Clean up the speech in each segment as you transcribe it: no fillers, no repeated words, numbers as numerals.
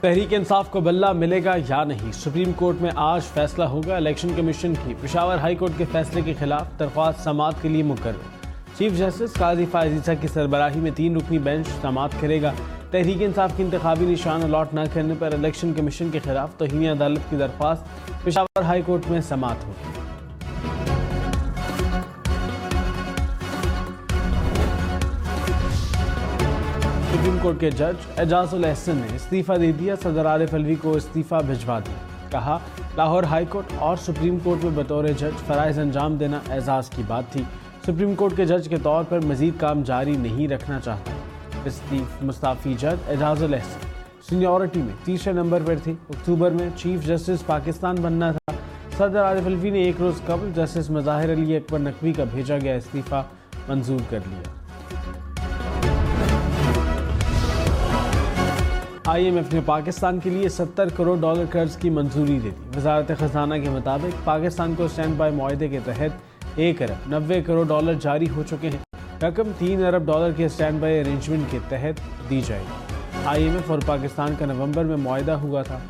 तहरीक इंसाफ को बल्ला मिलेगा या नहीं, सुप्रीम कोर्ट में आज फैसला होगा। इलेक्शन कमीशन की पेशावर हाई कोर्ट के फैसले के खिलाफ दरख्वास्त समाअत के लिए मुकर्रर। चीफ जस्टिस काजी फायज ईसा की सरबराही में 3 रुकनी बेंच समाअत करेगा। तहरीक इंसाफ की इंतखाबी निशान अलॉट न करने पर इलेक्शन कमीशन के खिलाफ तौहीन अदालत की दरख्वास्त पेशावर हाई कोर्ट में समाअत होगी। सुप्रीम कोर्ट के जज एजाजुल एहसन ने इस्तीफा दे दिया। सदर आरिफ अलवी को इस्तीफा भिजवा दिया। कहा, लाहौर हाई कोर्ट और सुप्रीम कोर्ट में बतौर जज फ़राइज़ अंजाम देना एजाज़ की बात थी। सुप्रीम कोर्ट के जज के तौर पर मजीद काम जारी नहीं रखना चाहता। मुस्ताफ़ी जज एजाजुल एहसन सीनियरिटी में तीसरे नंबर पर थे। अक्टूबर में चीफ जस्टिस पाकिस्तान बनना था। सदर आरिफ अलवी ने एक रोज़ कबल जस्टिस मज़ाहिर अली अकबर नकवी का भेजा गया इस्तीफ़ा मंजूर कर लिया। IMF ने पाकिस्तान के लिए $70 करोड़ कर्ज की मंजूरी दे दी। वजारत खजाना के मुताबिक पाकिस्तान को स्टैंड बाय मुआहदे के तहत $1 अरब 90 करोड़ जारी हो चुके हैं। रकम $3 अरब के स्टैंड बाय अरेंजमेंट के तहत दी जाएगी। IMF और पाकिस्तान का नवंबर में मुआहदा हुआ था।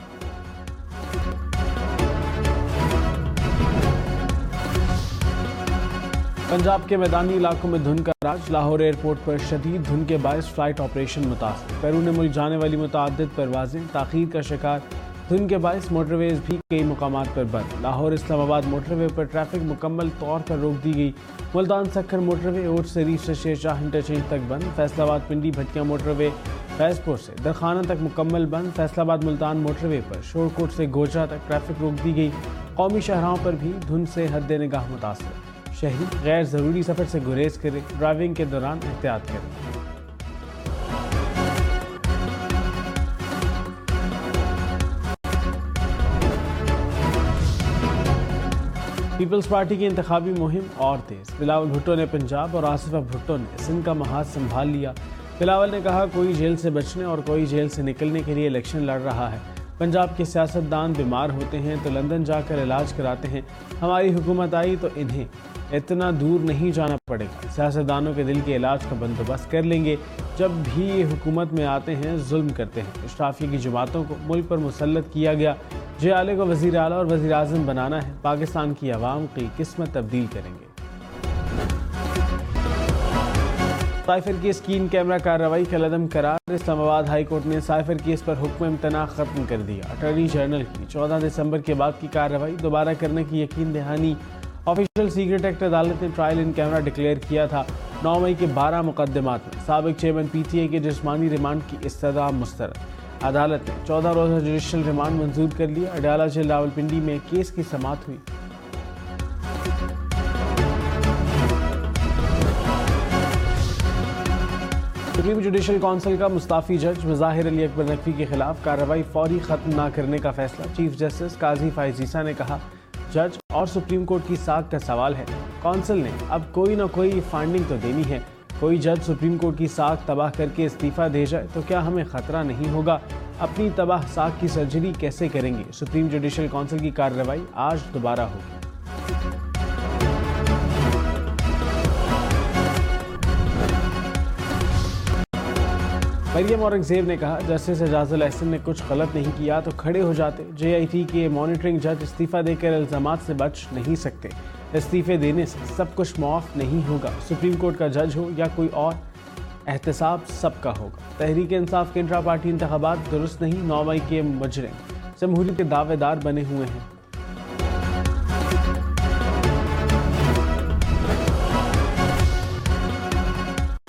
पंजाब के मैदानी इलाकों में धुंध का राज। लाहौर एयरपोर्ट पर शदीद धुंध के बायस फ्लाइट ऑपरेशन मुतासर। बैरून मुल्क जाने वाली मुतअद्दिद परवाजें ताख़ीर का शिकार। धुंध के बायस मोटरवेज भी कई मुकामात पर बंद। लाहौर इस्लामाबाद मोटरवे पर ट्रैफिक मुकम्मल तौर पर रोक दी गई। मुल्तान सक्खर मोटरवे ओट से रीच से शेरशाह इंटरचेंज तक बंद। फैसलाबाद पिंडी भटिया मोटरवे फैजपुर से दरखाना तक मुकम्मल बंद। फैसलाबाद मुल्तान मोटरवे पर शोरकोट से गोजरा तक ट्रैफिक रोक दी गई। कौमी शहरों पर भी धुंध से हद निगाह मुतासर। शहरी गैर ज़रूरी सफ़र से गुरेज करें। ड्राइविंग के दौरान एहतियात करें। पीपल्स पार्टी की इंतखाबी मुहिम और तेज़। बिलावल भुट्टो ने पंजाब और आसिफा भुट्टो ने सिंध का महाज संभाल लिया। बिलावल ने कहा, कोई जेल से बचने और कोई जेल से निकलने के लिए इलेक्शन लड़ रहा है। पंजाब के सियासतदान बीमार होते हैं तो लंदन जाकर इलाज कराते हैं। हमारी हुकूमत आई तो इन्हें इतना दूर नहीं जाना पड़ेगा। सियासतदानों के दिल के इलाज का बंदोबस्त कर लेंगे। जब भी ये हुकूमत में आते हैं जुल्म करते हैं। इश्राफिया की जमातों को मुल्क पर मुसल्लत किया गया। जे आले को वज़ीर आला और वज़ीर आज़म बनाना है। पाकिस्तान की आवाम की किस्मत तब्दील करेंगे। साइफर केस की इन कैमरा कार्रवाई का लदम करार। इस्लामाबाद हाई कोर्ट ने साइफर केस पर हुक्म इम्तना ख़त्म कर दिया। अटॉर्नी जनरल की 14 दिसंबर के बाद की कार्रवाई दोबारा करने की यकीन दहानी। ऑफिशियल सीक्रेट एक्ट अदालत ने ट्रायल इन कैमरा डिक्लेयर किया था। 9 मई के 12 मुकदमात में साबिक चेयरमैन PTA के जिस्मानी रिमांड की इस्तदा मुस्तरद। अदालत ने 14 रोज़ा जुडिशल रिमांड मंजूर कर लिया। अडयाला जेल रावलपिंडी में केस की समाअत हुई। सुप्रीम जुडिशल काउंसिल का मुस्ताफ़ी जज मज़ाहिर अली अकबर नकवी के खिलाफ कार्रवाई फौरी ख़त्म न करने का फैसला। चीफ जस्टिस काजी फायज ईसा ने कहा, जज और सुप्रीम कोर्ट की साख का सवाल है। काउंसिल ने अब कोई ना कोई फाइंडिंग तो देनी है। कोई जज सुप्रीम कोर्ट की साख तबाह करके इस्तीफ़ा दे जाए तो क्या हमें ख़तरा नहीं होगा? अपनी तबाह साख की सर्जरी कैसे करेंगे? सुप्रीम जुडिशल काउंसिल की कार्रवाई आज दोबारा होगी। मरियम औरंगजेब ने कहा, जस्टिस एजाजुल एहसन ने कुछ गलत नहीं किया तो खड़े हो जाते। JIT के मॉनिटरिंग जज इस्तीफ़ा देकर इल्ज़ामात से बच नहीं सकते। इस्तीफ़े देने से सब कुछ मुआफ़ नहीं होगा। सुप्रीम कोर्ट का जज हो या कोई और, एहतसाब सबका होगा। तहरीक इंसाफ के इंट्रा पार्टी इंतखाबात दुरुस्त नहीं। 9 मई के मुजरिम जमहूरियत के दावेदार बने हुए हैं।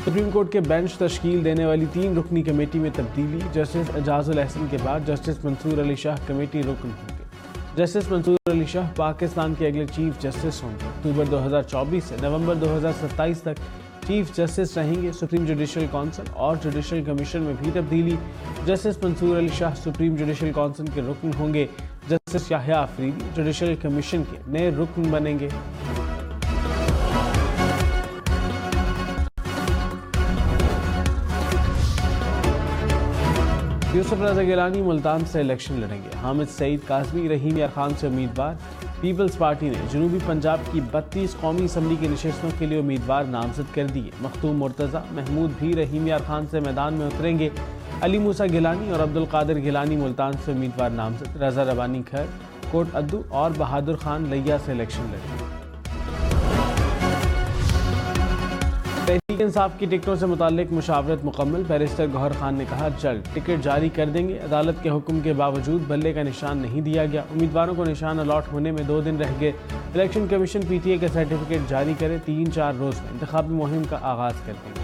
सुप्रीम कोर्ट के बेंच तश्कील देने वाली 3 रुकनी कमेटी में तब्दीली। जस्टिस एजाजुल एहसन के बाद जस्टिस मंसूर अली शाह कमेटी रुकन होंगे। जस्टिस मंसूर अली शाह पाकिस्तान के अगले चीफ जस्टिस होंगे। अक्टूबर 2024 से नवंबर 2027 तक चीफ जस्टिस रहेंगे। सुप्रीम जुडिशल काउंसिल और जुडिशल कमीशन में भी तब्दीली। Justice Mansoor Ali Shah supreme judicial council के रुकन होंगे। Justice Yahya Afridi judicial commission के नए रुकन बनेंगे। यूसुफ रज़ा गिलानी मुल्तान से इलेक्शन लड़ेंगे। हामिद सईद काज़मी रहीम यार खान से उम्मीदवार। पीपल्स पार्टी ने जनूबी पंजाब की 32 कौमी असम्बली की नशस्तों के लिए उम्मीदवार नामजद कर दिए। मखदूम मुर्तज़ा महमूद भी रहीम यार खान से मैदान में उतरेंगे। अली मूसा गिलानी और अब्दुल कादिर गिलानी मुल्तान से उम्मीदवार नामजद, रजा रबानी खैर कोट अद्दू और बहादुर खान लिया से इलेक्शन लड़ेंगे। तहरीक इंसाफ की टिकटों से मुताल्लिक मुशावरत मुकम्मल, बैरिस्टर गौहर खान ने कहा जल्द टिकट जारी कर देंगे। अदालत के हुक्म के बावजूद बल्ले का निशान नहीं दिया गया। उम्मीदवारों को निशान अलॉट होने में 2 दिन रह गए। इलेक्शन कमीशन पीटीए का सर्टिफिकेट जारी करे, 3-4 रोज में इंतखाबी मुहिम का आगाज कर देंगे।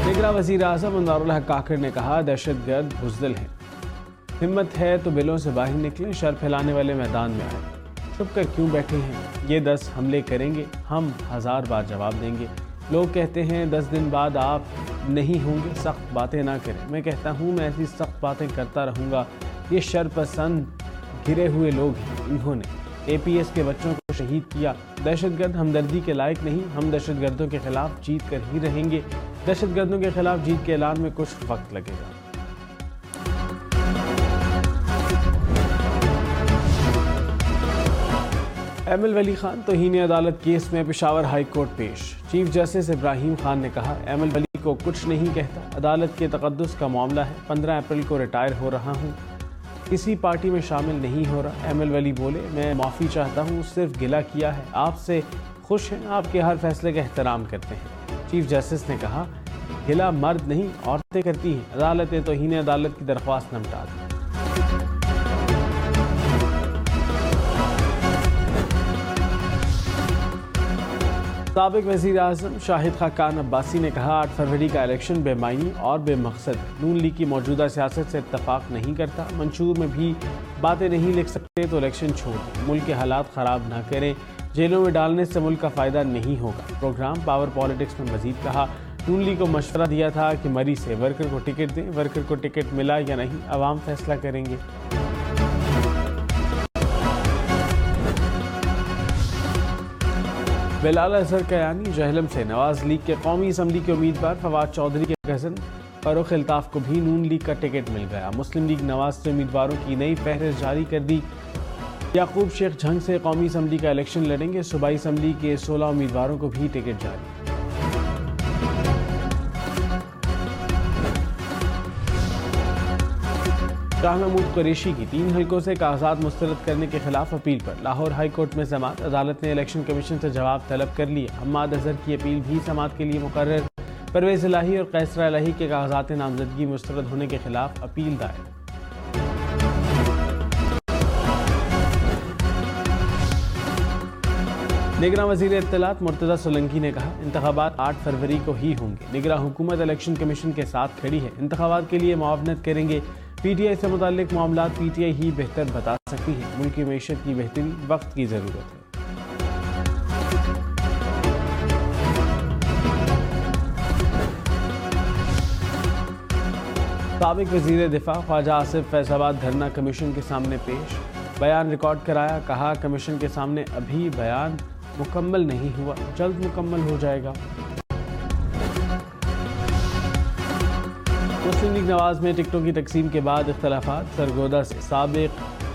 निगरान वज़ीर आज़म अनवारुल हक काकड़ ने कहा दहशतगर्द बुज़दिल हैं, हिम्मत है तो बिलों से बाहर निकलें, शर फैलाने वाले मैदान में आए, छुप कर क्यों बैठे हैं, ये 10 हमले करेंगे, हम 1000 बार जवाब देंगे। लोग कहते हैं 10 दिन बाद आप नहीं होंगे, सख्त बातें ना करें। मैं कहता हूँ मैं ऐसी सख्त बातें करता रहूँगा। ये शरपसंद गिरे हुए लोग हैं, इन्होंने APS के बच्चों को शहीद किया। दहशतगर्द हमदर्दी के लायक नहीं, हम दहशतगर्दों के खिलाफ जीत कर ही रहेंगे। दहशतगर्दों के खिलाफ जीत के ऐलान में कुछ वक्त लगेगा। ML वली खान तौहीन अदालत केस में पेशावर हाई कोर्ट पेश। चीफ जस्टिस इब्राहिम खान ने कहा ML वली को कुछ नहीं कहता, अदालत के तकद्दुस का मामला है। 15 अप्रैल को रिटायर हो रहा हूँ, किसी पार्टी में शामिल नहीं हो रहा। ML वली बोले मैं माफ़ी चाहता हूँ, सिर्फ गिला किया है, आपसे खुश हैं, आपके हर फैसले का एहतराम करते हैं। चीफ जस्टिस ने कहा गिला मर्द नहीं औरतें करती हैं, अदालत ने तौहीन अदालत की दरख्वास्त निपटा दी। साबिक वज़ीर आज़म शाहिद खाकान अब्बासी ने कहा 8 फरवरी का इलेक्शन बेमायनी और बेमकसद है। नून लीग की मौजूदा सियासत से इत्तफाक नहीं करता, मंशूर में भी बातें नहीं लिख सकते तो इलेक्शन छोड़ दें, मुल्क के हालात ख़राब ना करें, जेलों में डालने से मुल्क का फ़ायदा नहीं होगा। प्रोग्राम पावर पॉलिटिक्स में मजीद कहा नून लीग को मशवरा दिया था कि मरी से वर्कर को टिकट दें, वर्कर को टिकट मिला या नहीं अवाम फैसला करेंगे। बिलाल अजहर कयानी जहलम से नवाज लीग के कौमी असम्बली के उम्मीदवार फवाद चौधरी के कज़न फरूख अल्ताफ़ को भी नून लीग का टिकट मिल गया। मुस्लिम लीग नवाज से उम्मीदवारों की नई फहरिस्त जारी कर दी। याकूब शेख झंग से कौमी असम्बली का इलेक्शन लड़ेंगे, सूबाई असम्बली के 16 उम्मीदवारों को भी टिकट जारी। शाह महमूद कुरैशी की 3 हलकों से कागजात मुस्तरद करने के खिलाफ अपील पर लाहौर हाई कोर्ट में समाअत। अदालत ने इलेक्शन कमीशन से जवाब तलब कर लिए। हम्माद अजहर की अपील भी समाअत के लिए मुकर्रर। परवेज़ इलाही और कैसरा इलाही के कागजात नामजदगी मुस्तरद होने के खिलाफ अपील दायर। निगरान वज़ीर इत्तलात मुर्तज़ा सोलंकी ने कहा इंतखाबात 8 फरवरी को ही होंगे। निगरान हुकूमत इलेक्शन कमीशन के साथ खड़ी है, इंतखाबात के लिए मुआवनत करेंगे। PTI से मुताल्लिक मामलात PTI ही बेहतर बता सकती है। मुल्क की मईशत की बेहतरी वक्त की ज़रूरत है। साबिक वज़ीर दिफा ख्वाजा आसिफ फैज़ाबाद धरना कमीशन के सामने पेश, बयान रिकॉर्ड कराया। कहा कमीशन के सामने अभी बयान मुकम्मल नहीं हुआ, जल्द मुकम्मल हो जाएगा। मुस्लिम लीग नवाज में टिकटों की तकसीम के बाद इख्तलाफात। सरगोदा से साबिक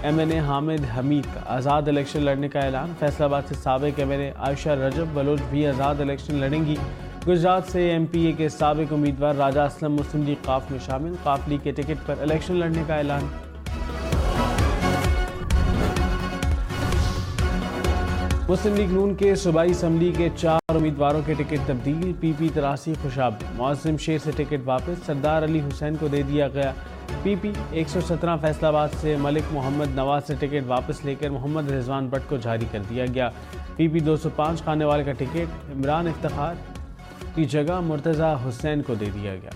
MNA हामिद हमीद का आज़ाद इलेक्शन लड़ने का ऐलान। फैसलाबाद से साबिक MNA आयशा रजब बलोच भी आज़ाद इलेक्शन लड़ेंगी। गुजरात से MPA के साबिक उम्मीदवार राजा असलम मुस्लिम लीग काफ में शामिल। काफ लीग के टिकट पर इलेक्शन लड़ने का ऐलान। मुस्लिम लीग नून के सूबाई असम्बली के 4 उम्मीदवारों के टिकट तब्दील। PP 83 खुशाब मुअज़्ज़िम शेर से टिकट वापस, सरदार अली हुसैन को दे दिया गया। PP 117 फैसलाबाद से मलिक मोहम्मद नवाज से टिकट वापस लेकर मोहम्मद रिजवान भट्ट को जारी कर दिया गया। PP 205 खानेवाल का टिकट इमरान इफ्तिखार की जगह मुर्तज़ा हुसैन को दे दिया गया।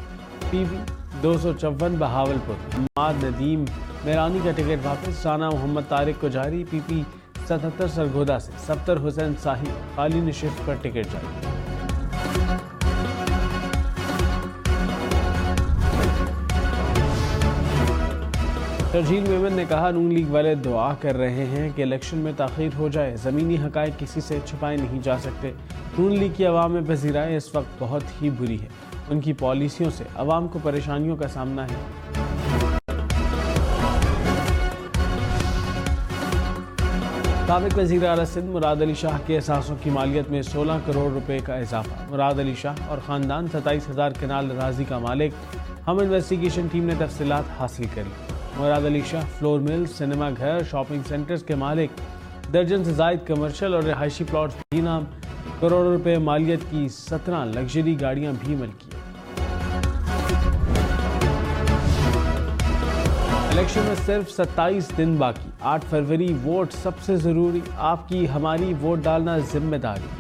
PP 254 बहावलपुर हम्माद नदीम मेरानी का टिकट वापस, राना मोहम्मद तारिक को जारी। PP 77 सरगोदा से सफ्तर हुसैन साहिब खाली नशिस्त पर टिकट जारी। शर्जील मेमन ने कहा नून लीग वाले दुआ कर रहे हैं कि इलेक्शन में ताख़ीर हो जाए, ज़मीनी हक़ाइक़ किसी से छुपाए नहीं जा सकते। नून लीग की अवाम में पज़ीराई इस वक्त बहुत ही बुरी है, उनकी पॉलिसियों से अवाम को परेशानियों का सामना है। साबिक वज़ीर आला सिंध मुराद अली शाह के असासों की मालियत में 16 करोड़ रुपए का इजाफा। मुराद अली शाह और ख़ानदान 27,000 कनाल अराज़ी का मालिक। हम इन्वेस्टिगेशन टीम ने तफसीलात हासिल कर ली। Murad Ali Shah flour mill, cinema घर, शॉपिंग सेंटर्स के मालिक। दर्जन से ज़ायद कमर्शल और रिहायशी प्लॉट्स भी नाम। करोड़ों रुपए मालियत की 17 लग्जरी गाड़ियाँ भी मलकी। इलेक्शन में सिर्फ 27 दिन बाकी। 8 फरवरी वोट सबसे ज़रूरी। आपकी हमारी वोट डालना जिम्मेदारी।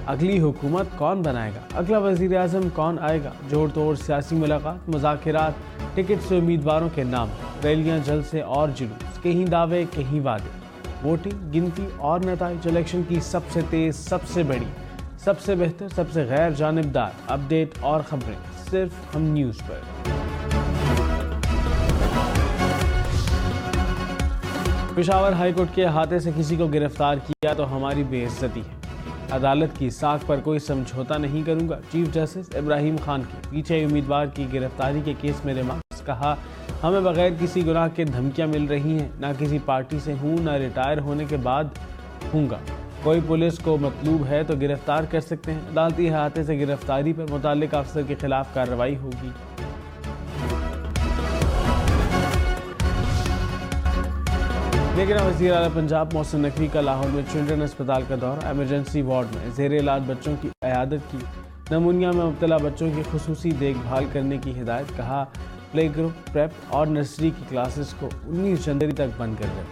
अगली हुकूमत कौन बनाएगा, अगला वज़ीर आज़म कौन आएगा। जोड़ तोड़ सियासी मुलाकात, मुज़ाकिरात, टिकट से उम्मीदवारों के नाम, रैलियाँ जल्द से और जुलूस, कहीं दावे कहीं वादे। वोटिंग, गिनती और नताइज। इलेक्शन की सबसे तेज़, सबसे बड़ी, सबसे बेहतर, सबसे गैर जानिबदार अपडेट और ख़बरें सिर्फ हम न्यूज़ पर। पेशावर हाईकोर्ट के अहाते से किसी को गिरफ्तार किया तो हमारी बेइज्जती है। अदालत की साख पर कोई समझौता नहीं करूंगा। चीफ जस्टिस इब्राहिम खान के पीछे उम्मीदवार की गिरफ्तारी के केस में रिमार्क्स। कहा, हमें बगैर किसी गुनाह के धमकियां मिल रही हैं। ना किसी पार्टी से हूँ, ना रिटायर होने के बाद हूँगा। कोई पुलिस को मतलूब है तो गिरफ्तार कर सकते हैं। अदालती अहाते से गिरफ्तारी पर मुताल्लिक अफसर के खिलाफ कार्रवाई होगी। लेकिन वज़ीर आला पंजाब मोहसिन नकवी का लाहौर में चिल्ड्रन अस्पताल का दौरा। इमरजेंसी वार्ड में ज़ेर इलाज बच्चों की इयादत की। नमूनिया में मुब्तला बच्चों की खुसूसी देखभाल करने की हिदायत। कहा, प्ले ग्रुप, प्रेप और नर्सरी की क्लासेस को 19 जनवरी तक बंद कर दें।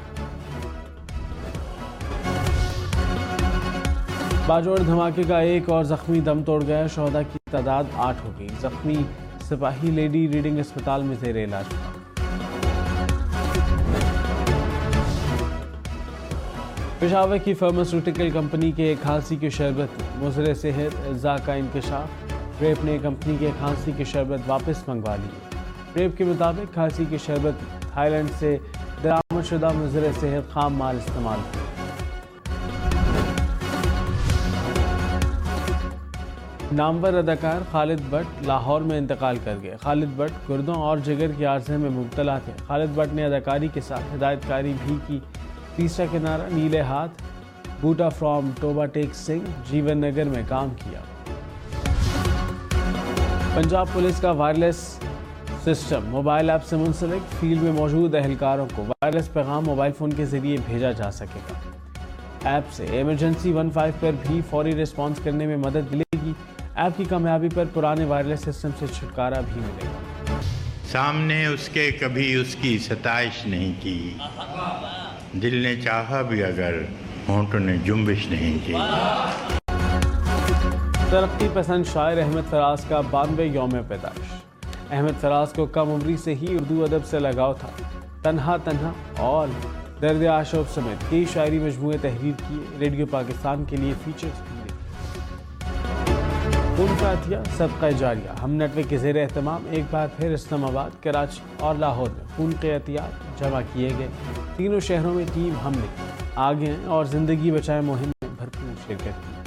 बाजोड़ धमाके का एक और ज़ख्मी दम तोड़ गया। शोहदा की तादाद 8 हो गई। ज़ख्मी सिपाही लेडी रीडिंग अस्पताल में ज़ेर इलाज। पेशावर की फार्मास्यूटिकल कंपनी के खांसी के शरबत में मुज़र सेहत अज़ा का इंकशाफ। रेप ने कंपनी के खांसी के शरबत वापस मंगवा लिए। रेप के मुताबिक खांसी के शरबत में थाईलैंड से दरामद शुदा मुज़र सेहत खाम माल इस्तेमाल किया। नामवर अदाकार खालिद भट्ट लाहौर में इंतकाल कर गए। खालिद भट्ट गुर्दों और जिगर की आर्ज़े में मुब्तला थे। खालिद भट्ट ने अदाकारी के साथ हिदायतकारी भी की। तीसरा किनारा, नीले हाथ, बूटा फ्रॉम टोबा टेक सिंह, जीवन नगर में काम किया। पंजाब पुलिस का वायरलेस सिस्टम मोबाइल ऐप से मुंसलिक। फील्ड में मौजूद एहलकारों को वायरलेस पैगाम मोबाइल फ़ोन के ज़रिए भेजा जा सकेगा। ऐप से इमरजेंसी 15 पर भी फौरी रिस्पॉन्स करने में मदद मिलेगी। ऐप की कामयाबी पर पुराने वायरलेस सिस्टम से छुटकारा भी मिलेगा। सामने उसके कभी उसकी सताइश नहीं की, दिल ने चाहा भी अगर होंठों ने जुम्बिश नहीं की। तरक्की पसंद शायर अहमद फराज का 92 यौम पैदाइश। अहमद फराज को कम उम्री से ही उर्दू अदब से लगाव था। तन्हा तन्हा और दर्द आशोब समेत कई शायरी मजमूए तहरीर किए। रेडियो पाकिस्तान के लिए फीचर्स भी लिखे। उनका अतिया सदका जारिया। हम नेटवर्क के ज़ेर एहतमाम एक बार फिर इस्लामाबाद, कराची और लाहौर में खून के एहतियात जमा किए गए। तीनों शहरों में टीम हमने आगे और ज़िंदगी बचाए मुहिम में भरपूर शिरकत की।